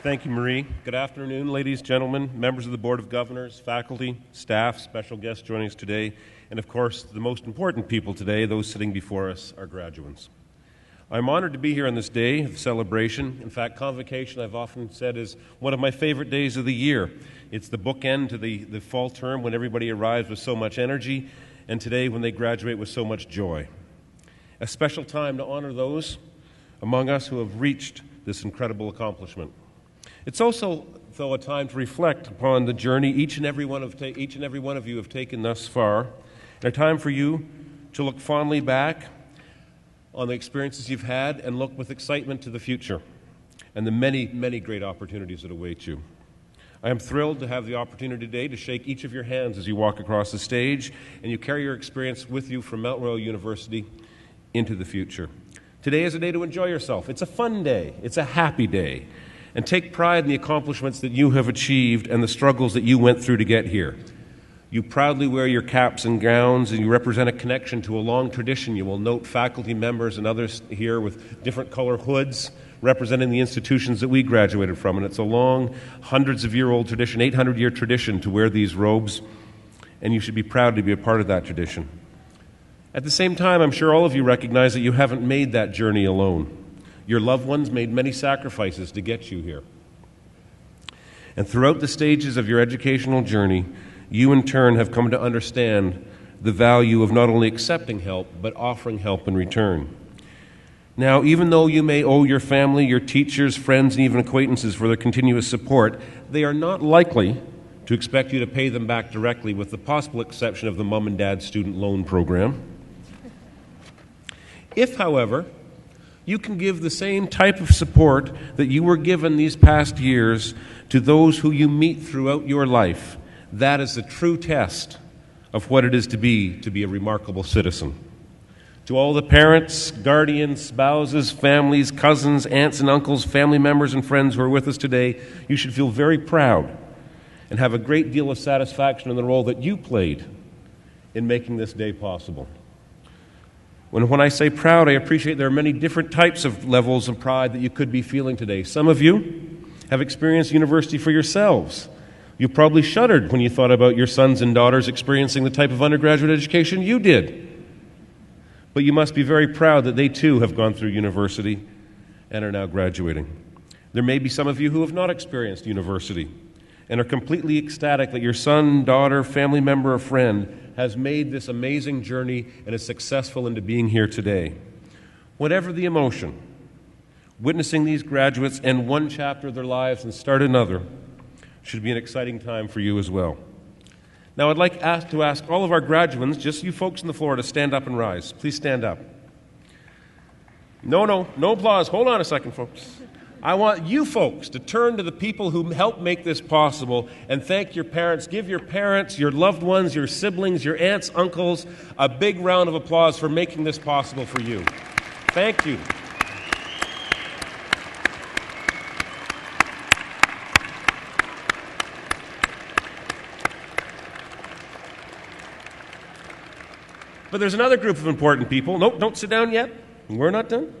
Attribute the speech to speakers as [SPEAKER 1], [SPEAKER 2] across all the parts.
[SPEAKER 1] Thank you, Marie. Good afternoon, ladies, gentlemen, members of the Board of Governors, faculty, staff, special guests joining us today, and of course, the most important people today, those sitting before us, our graduates. I'm honored to be here on this day of celebration. In fact, Convocation, I've often said, is one of my favorite days of the year. It's the bookend to the fall term when everybody arrives with so much energy, and today when they graduate with so much joy. A special time to honor those among us who have reached this incredible accomplishment. It's also, though, a time to reflect upon the journey each and every one of you have taken thus far, and a time for you to look fondly back on the experiences you've had and look with excitement to the future and the many, many great opportunities that await you. I am thrilled to have the opportunity today to shake each of your hands as you walk across the stage and you carry your experience with you from Mount Royal University into the future. Today is a day to enjoy yourself. It's a fun day. It's a happy day. And take pride in the accomplishments that you have achieved and the struggles that you went through to get here. You proudly wear your caps and gowns, and you represent a connection to a long tradition. You will note faculty members and others here with different color hoods representing the institutions that we graduated from. And it's a long, hundreds-of-year-old tradition, 800-year tradition to wear these robes, and you should be proud to be a part of that tradition. At the same time, I'm sure all of you recognize that you haven't made that journey alone. Your loved ones made many sacrifices to get you here. And throughout the stages of your educational journey, you in turn have come to understand the value of not only accepting help, but offering help in return. Now, even though you may owe your family, your teachers, friends, and even acquaintances for their continuous support, they are not likely to expect you to pay them back directly, with the possible exception of the Mom and Dad Student Loan Program. If, however, you can give the same type of support that you were given these past years to those who you meet throughout your life, that is the true test of what it is to be a remarkable citizen. To all the parents, guardians, spouses, families, cousins, aunts and uncles, family members and friends who are with us today, you should feel very proud and have a great deal of satisfaction in the role that you played in making this day possible. When I say proud, I appreciate there are many different types of levels of pride that you could be feeling today. Some of you have experienced university for yourselves. You probably shuddered when you thought about your sons and daughters experiencing the type of undergraduate education you did. But you must be very proud that they too have gone through university and are now graduating. There may be some of you who have not experienced university and are completely ecstatic that your son, daughter, family member, or friend has made this amazing journey and is successful into being here today. Whatever the emotion, witnessing these graduates end one chapter of their lives and start another should be an exciting time for you as well. Now, I'd like to ask all of our graduates, just you folks on the floor, to stand up and rise. Please stand up. No applause. Hold on a second, folks. I want you folks to turn to the people who helped make this possible and thank your parents. Give your parents, your loved ones, your siblings, your aunts, uncles, a big round of applause for making this possible for you. Thank you. But there's another group of important people. Nope, don't sit down yet. We're not done.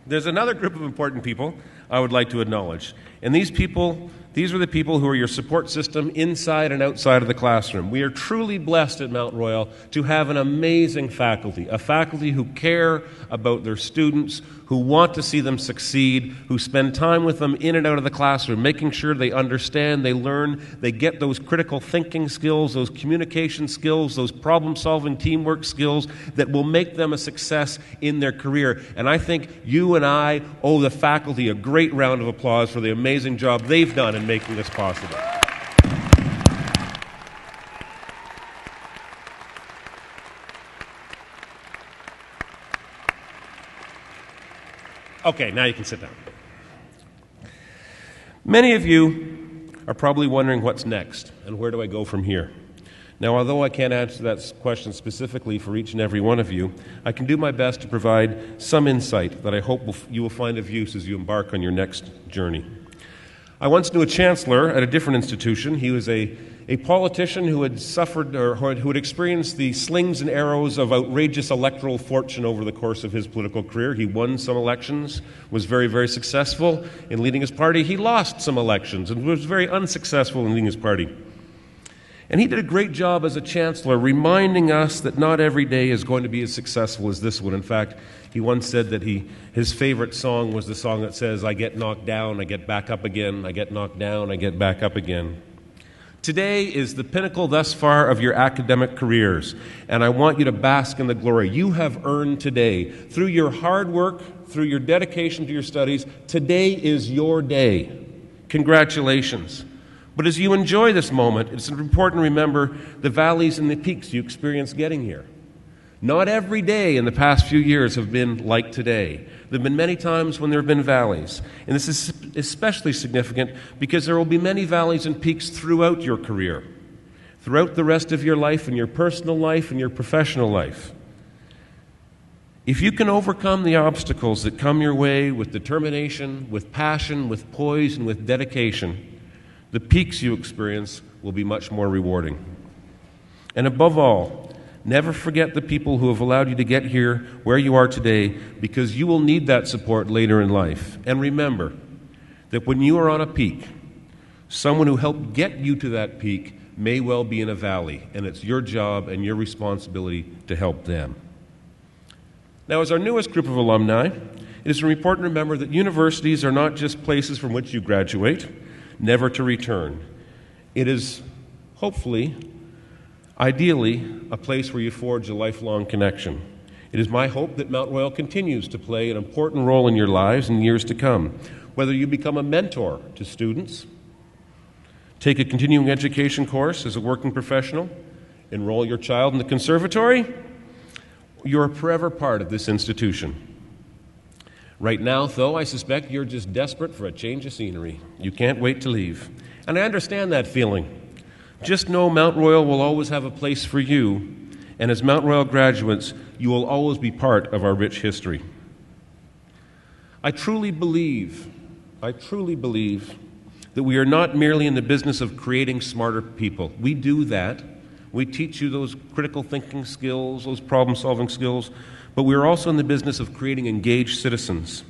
[SPEAKER 1] There's another group of important people I would like to acknowledge. And these are the people who are your support system inside and outside of the classroom. We are truly blessed at Mount Royal to have an amazing faculty, a faculty who care about their students, who want to see them succeed, who spend time with them in and out of the classroom, making sure they understand, they learn, they get those critical thinking skills, those communication skills, those problem-solving teamwork skills that will make them a success in their career. And I think you and I owe the faculty a great round of applause for the amazing job they've done in making this possible. Okay, now you can sit down. Many of you are probably wondering what's next and where do I go from here. Now, although I can't answer that question specifically for each and every one of you, I can do my best to provide some insight that I hope you will find of use as you embark on your next journey. I once knew a chancellor at a different institution. He was a politician who had suffered or who had experienced the slings and arrows of outrageous electoral fortune over the course of his political career. He won some elections, was very, very successful in leading his party. He lost some elections and was very unsuccessful in leading his party. And he did a great job as a chancellor, reminding us that not every day is going to be as successful as this one. In fact, he once said that his favorite song was the song that says, "I get knocked down, I get back up again, I get knocked down, I get back up again." Today is the pinnacle thus far of your academic careers, and I want you to bask in the glory you have earned today. Through your hard work, through your dedication to your studies, today is your day. Congratulations. But as you enjoy this moment, it's important to remember the valleys and the peaks you experienced getting here. Not every day in the past few years have been like today. There have been many times when there have been valleys. And this is especially significant because there will be many valleys and peaks throughout your career, throughout the rest of your life, and your personal life and your professional life. If you can overcome the obstacles that come your way with determination, with passion, with poise, and with dedication, the peaks you experience will be much more rewarding. And above all, never forget the people who have allowed you to get here where you are today, because you will need that support later in life. And remember that when you are on a peak, someone who helped get you to that peak may well be in a valley, and it's your job and your responsibility to help them. Now, as our newest group of alumni, it is important to remember that universities are not just places from which you graduate, never to return. It is, hopefully, ideally, a place where you forge a lifelong connection. It is my hope that Mount Royal continues to play an important role in your lives in years to come. Whether you become a mentor to students, take a continuing education course as a working professional, enroll your child in the conservatory, you're a forever part of this institution. Right now, though, I suspect you're just desperate for a change of scenery. You can't wait to leave. And I understand that feeling. Just know Mount Royal will always have a place for you, and as Mount Royal graduates, you will always be part of our rich history. I truly believe that we are not merely in the business of creating smarter people. We do that. We teach you those critical thinking skills, those problem-solving skills, but we are also in the business of creating engaged citizens.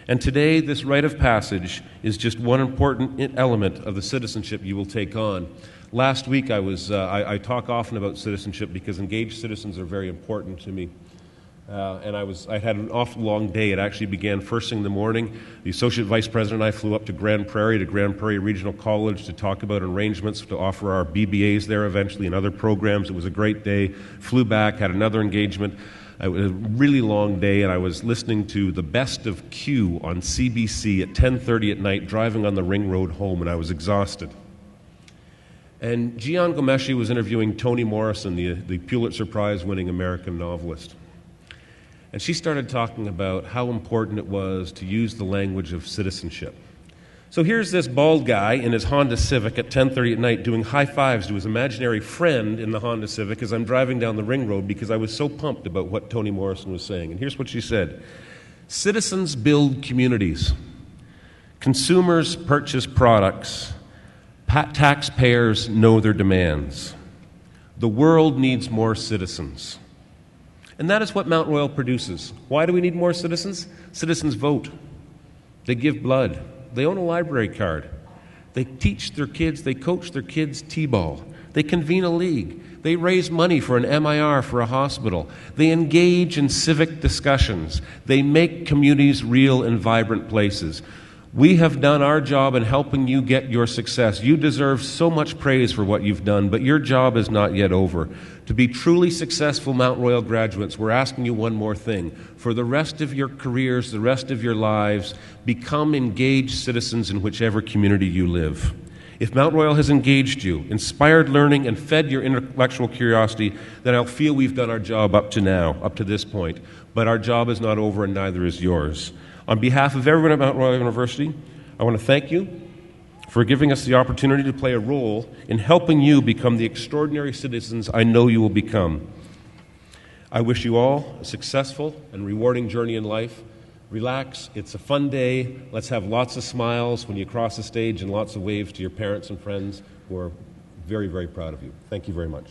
[SPEAKER 1] And today, this rite of passage is just one important element of the citizenship you will take on. Last week, I talk often about citizenship because engaged citizens are very important to me. I had an awful long day. It actually began first thing in the morning. The associate vice president and I flew up to Grand Prairie Regional College to talk about arrangements to offer our BBAs there eventually and other programs. It was a great day. Flew back, had another engagement. It was a really long day, and I was listening to the Best of Q on CBC at 10:30 at night, driving on the ring road home, and I was exhausted. And Jian Ghomeshi was interviewing Toni Morrison, the Pulitzer Prize-winning American novelist. And she started talking about how important it was to use the language of citizenship. So here's this bald guy in his Honda Civic at 10:30 at night doing high fives to his imaginary friend in the Honda Civic as I'm driving down the ring road because I was so pumped about what Toni Morrison was saying. And here's what she said. Citizens build communities. Consumers purchase products. Taxpayers know their demands. The world needs more citizens. And that is what Mount Royal produces. Why do we need more citizens? Citizens vote. They give blood. They own a library card. They teach their kids, they coach their kids t-ball. They convene a league. They raise money for an MIR for a hospital. They engage in civic discussions. They make communities real and vibrant places. We have done our job in helping you get your success. You deserve so much praise for what you've done, but your job is not yet over. To be truly successful Mount Royal graduates, we're asking you one more thing. For the rest of your careers, the rest of your lives, become engaged citizens in whichever community you live. If Mount Royal has engaged you, inspired learning, and fed your intellectual curiosity, then I'll feel we've done our job up to now, up to this point. But our job is not over, and neither is yours. On behalf of everyone at Mount Royal University, I want to thank you for giving us the opportunity to play a role in helping you become the extraordinary citizens I know you will become. I wish you all a successful and rewarding journey in life, Relax. It's a fun day. Let's have lots of smiles when you cross the stage and lots of waves to your parents and friends who are very, very proud of you. Thank you very much.